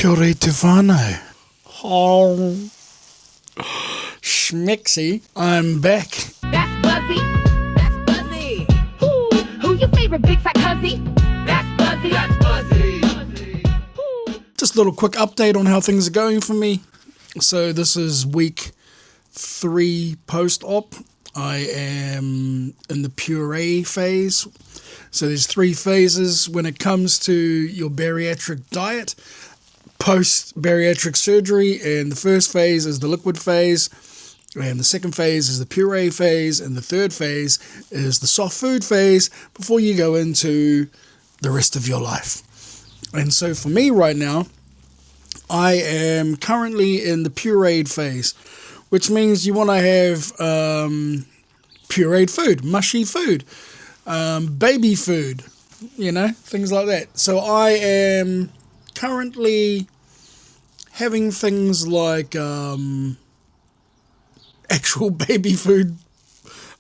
Kia ora te whānau. Oh, schmexy. I'm back. That's Buzzy. That's Buzzy. Who's your favorite big fat cuzzy? That's Buzzy. That's Buzzy. Just a little quick update on how things are going for me. So this is week 3 post-op. I am in the puree phase. So there's 3 phases when it comes to your bariatric diet, post-bariatric surgery, and the first phase is the liquid phase, and the second phase is the puree phase, and the third phase is the soft food phase before you go into the rest of your life. And so for me right now, I am currently in the pureed phase, which means you want to have pureed food, mushy food, baby food, things like that. So I am currently having things like actual baby food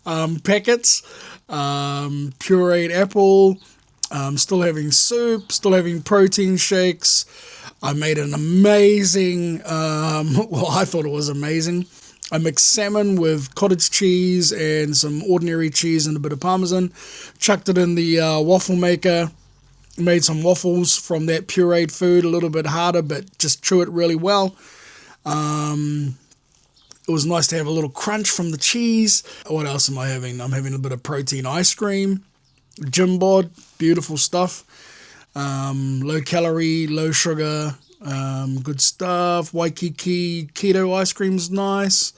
packets, pureed apple, still having soup, still having protein shakes. I made an amazing, I thought it was amazing. I mixed salmon with cottage cheese and some ordinary cheese and a bit of parmesan. Chucked it in the waffle maker. Made some waffles from that pureed food, a little bit harder, but just chew it really well. It was nice to have a little crunch from the cheese. What else am I having? I'm having a bit of protein ice cream. Gym bod, beautiful stuff. Low calorie, low sugar, good stuff. Waikiki keto ice cream's nice.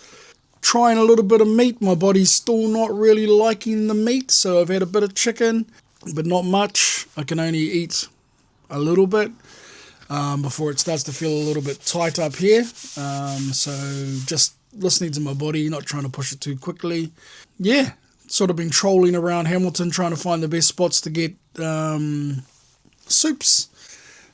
Trying a little bit of meat. My body's still not really liking the meat, so I've had a bit of chicken, but not much. I can only eat a little bit before it starts to feel a little bit tight up here. So just listening to my body, not trying to push it too quickly. Yeah, sort of been trolling around Hamilton trying to find the best spots to get soups.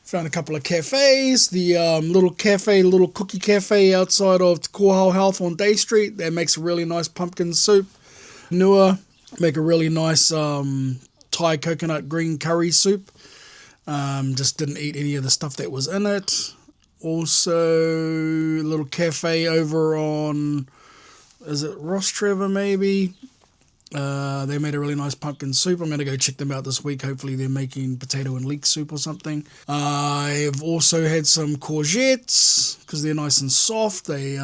Found a couple of cafes. The little cookie cafe outside of Te Kohau Health on Day Street, that makes a really nice pumpkin soup. Nua make a really nice Thai coconut green curry soup. Just didn't eat any of the stuff that was in it. Also, a little cafe over on, is it Rostrevor maybe? They made a really nice pumpkin soup. I'm going to go check them out this week. Hopefully they're making potato and leek soup or something. I've also had some courgettes because they're nice and soft. They're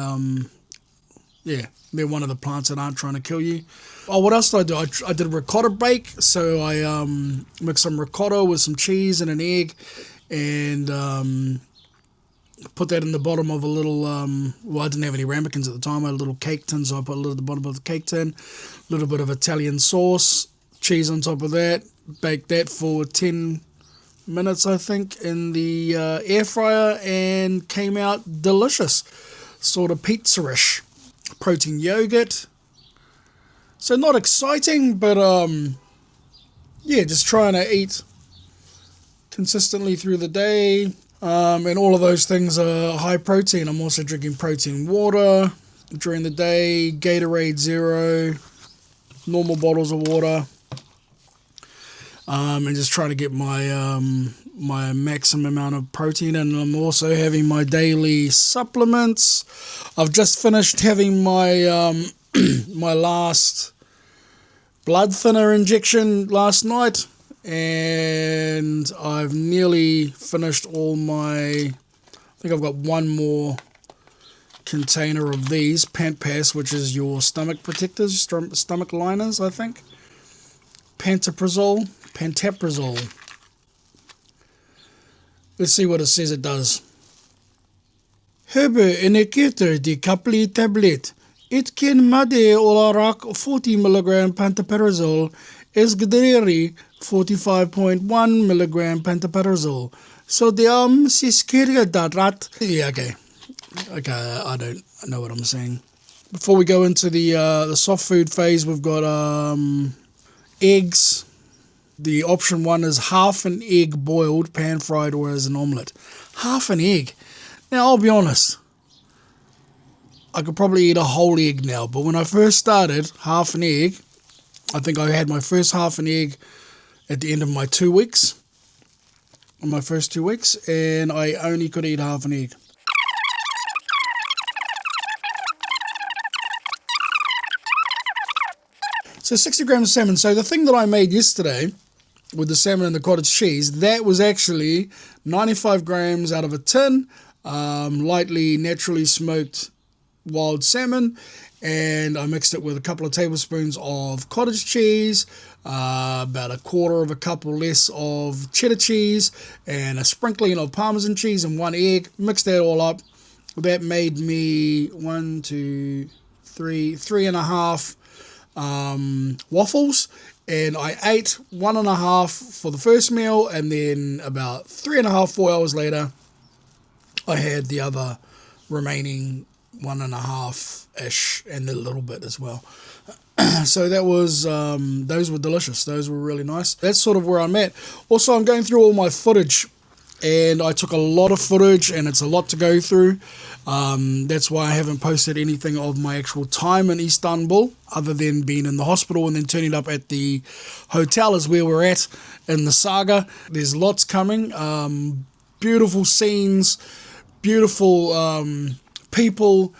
one of the plants that aren't trying to kill you. Oh, what else did I do? I did a ricotta bake. So I mixed some ricotta with some cheese and an egg and put that in the bottom of a little, I didn't have any ramekins at the time. I had a little cake tin, so I put a little at the bottom of the cake tin. A little bit of Italian sauce, cheese on top of that. Baked that for 10 minutes, I think, in the air fryer and came out delicious. Sort of pizza-ish. Protein yogurt. So not exciting, but just trying to eat consistently through the day. And all of those things are high protein. I'm also drinking protein water during the day, Gatorade Zero, normal bottles of water, and just trying to get my my maximum amount of protein. And I'm also having my daily supplements. I've just finished having my my last blood thinner injection last night. And I've nearly finished all I think I've got one more container of these, Pant-Pass, which is your stomach protectors, stomach liners, I think. Pantoprazole. Let's see what it says it does. Hebe indicator di kapli tablet. It can made olarak 40 mg pantoprazole esgderi 45.1 milligram pantoprazole. Sodium siskiria darat. Yeah, okay, I don't know what I'm saying. Before we go into the soft food phase, we've got eggs. The option 1 is half an egg boiled, pan fried, or as an omelette. Half an egg. Now, I'll be honest. I could probably eat a whole egg now, but when I first started, half an egg, I think I had my first half an egg at the end of my 2 weeks. on my first 2 weeks, and I only could eat half an egg. So 60 grams of salmon. So the thing that I made yesterday with the salmon and the cottage cheese, that was actually 95 grams out of a tin, lightly naturally smoked wild salmon, and I mixed it with a couple of tablespoons of cottage cheese, about a quarter of a cup or less of cheddar cheese, and a sprinkling of Parmesan cheese and 1 egg. Mixed that all up. That made me 1, 2, 3, 3.5 waffles, and I ate 1.5 for the first meal, and then about 3.5, 4 hours later, I had the other remaining 1.5-ish and a little bit as well. So that was, those were delicious. Those were really nice. That's sort of where I'm at. Also, I'm going through all my footage, and I took a lot of footage, and it's a lot to go through. That's why I haven't posted anything of my actual time in Istanbul, other than being in the hospital and then turning up at the hotel is where we're at in the saga. There's lots coming. Beautiful scenes, beautiful people,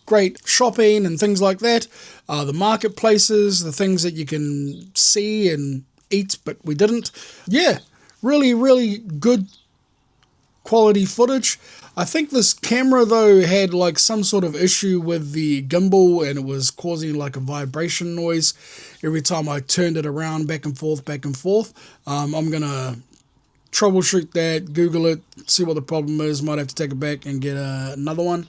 great shopping and things like that. The marketplaces, the things that you can see and eat, but we didn't. Yeah, really, really good quality footage. I think this camera though had like some sort of issue with the gimbal, and it was causing like a vibration noise every time I turned it around back and forth, back and forth. I'm gonna troubleshoot that, Google it, see what the problem is. Might have to take it back and get another one,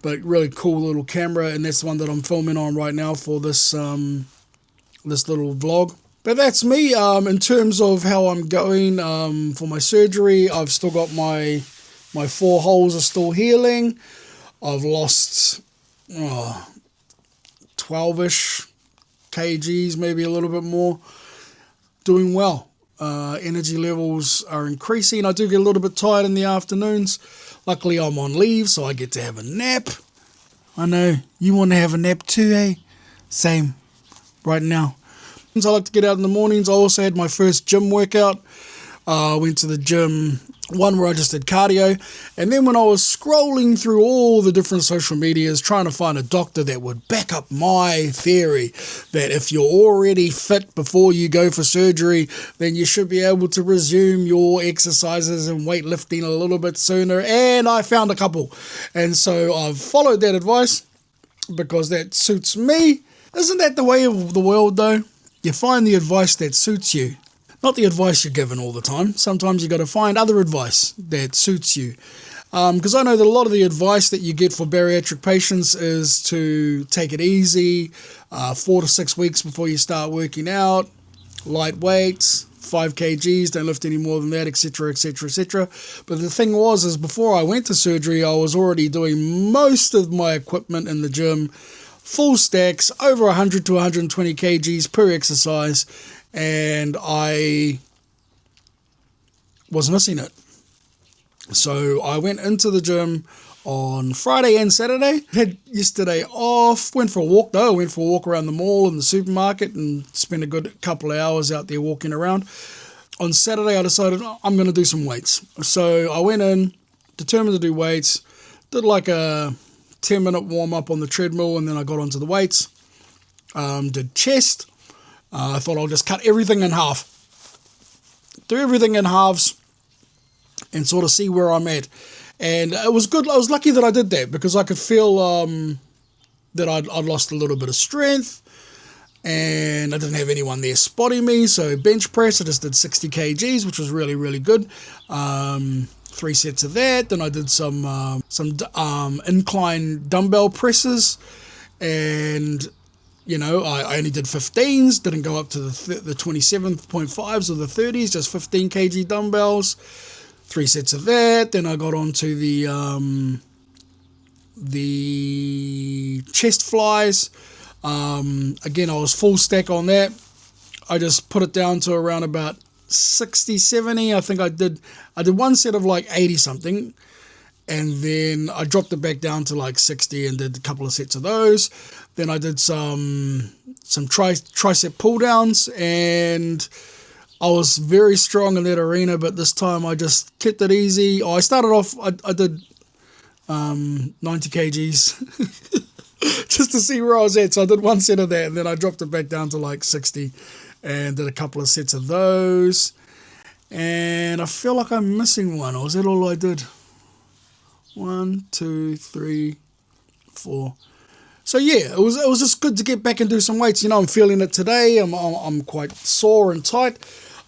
but really cool little camera, and that's the one that I'm filming on right now for this this little vlog. But that's me. In terms of how I'm going for my surgery, I've still got my 4 holes are still healing. I've lost 12-ish kgs, maybe a little bit more. Doing well. Energy levels are increasing. I do get a little bit tired in the afternoons. Luckily, I'm on leave, so I get to have a nap. I know, you want to have a nap too, eh? Same, right now. I like to get out in the mornings. I also had my first gym workout. Went to the gym, one where I just did cardio. And then when I was scrolling through all the different social medias, trying to find a doctor that would back up my theory that if you're already fit before you go for surgery, then you should be able to resume your exercises and weightlifting a little bit sooner. And I found a couple. And so I've followed that advice because that suits me. Isn't that the way of the world though? You find the advice that suits you. Not the advice you're given all the time. Sometimes you got to find other advice that suits you. Because I know that a lot of the advice that you get for bariatric patients is to take it easy, 4 to 6 weeks before you start working out, light weights, 5 kgs, don't lift any more than that, etc., etc., etc. But the thing is before I went to surgery, I was already doing most of my equipment in the gym, full stacks, over 100 to 120 kgs per exercise, and I was missing it. So I went into the gym on Friday and Saturday. Had yesterday off. Went for a walk though. Went for a walk around the mall and the supermarket and spent a good couple of hours out there walking around. On Saturday I decided I'm going to do some weights. So I went in, determined to do weights, did like a 10-minute warm-up on the treadmill, and then I got onto the weights, did chest. I thought I'll just cut everything in half. Do everything in halves and sort of see where I'm at. And it was good. I was lucky that I did that because I could feel that I'd lost a little bit of strength, and I didn't have anyone there spotting me. So bench press, I just did 60 kgs, which was really, really good. 3 sets of that. Then I did some incline dumbbell presses, and you know, I only did 15s, didn't go up to the 27.5s or the 30s, just 15 kg dumbbells, 3 sets of that. Then I got onto the chest flies. Again, I was full stack on that. I just put it down to around about 60, 70. I think I did one set of like 80 something, and then I dropped it back down to like 60 and did a couple of sets of those. Then I did some tricep pull downs, and I was very strong in that arena, but this time I just kept it easy. I started off, I did 90 kgs just to see where I was at. So I did one set of that, and then I dropped it back down to like 60 and did a couple of sets of those. And I feel like I'm missing one. Or was that all I did? 1, 2, 3, 4. So yeah, it was just good to get back and do some weights. You know, I'm feeling it today. I'm quite sore and tight.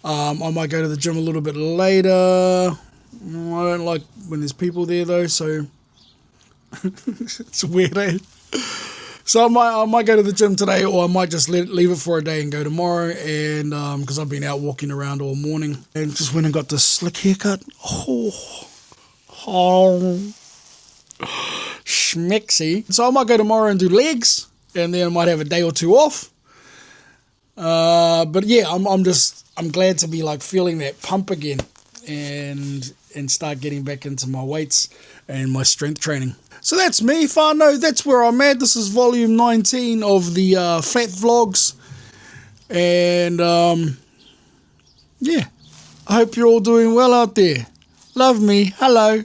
I might go to the gym a little bit later. I don't like when there's people there though, so it's weird, eh? So I might go to the gym today, or I might just leave it for a day and go tomorrow. And because I've been out walking around all morning, and just went and got this slick haircut. Oh, schmexy. So I might go tomorrow and do legs, and then I might have a day or two off. But yeah, I'm glad to be like feeling that pump again, and start getting back into my weights and my strength training. So that's me, whānau. That's where I'm at. This is volume 19 of the Fat Vlogs. And yeah, I hope you're all doing well out there. Love me. Hello.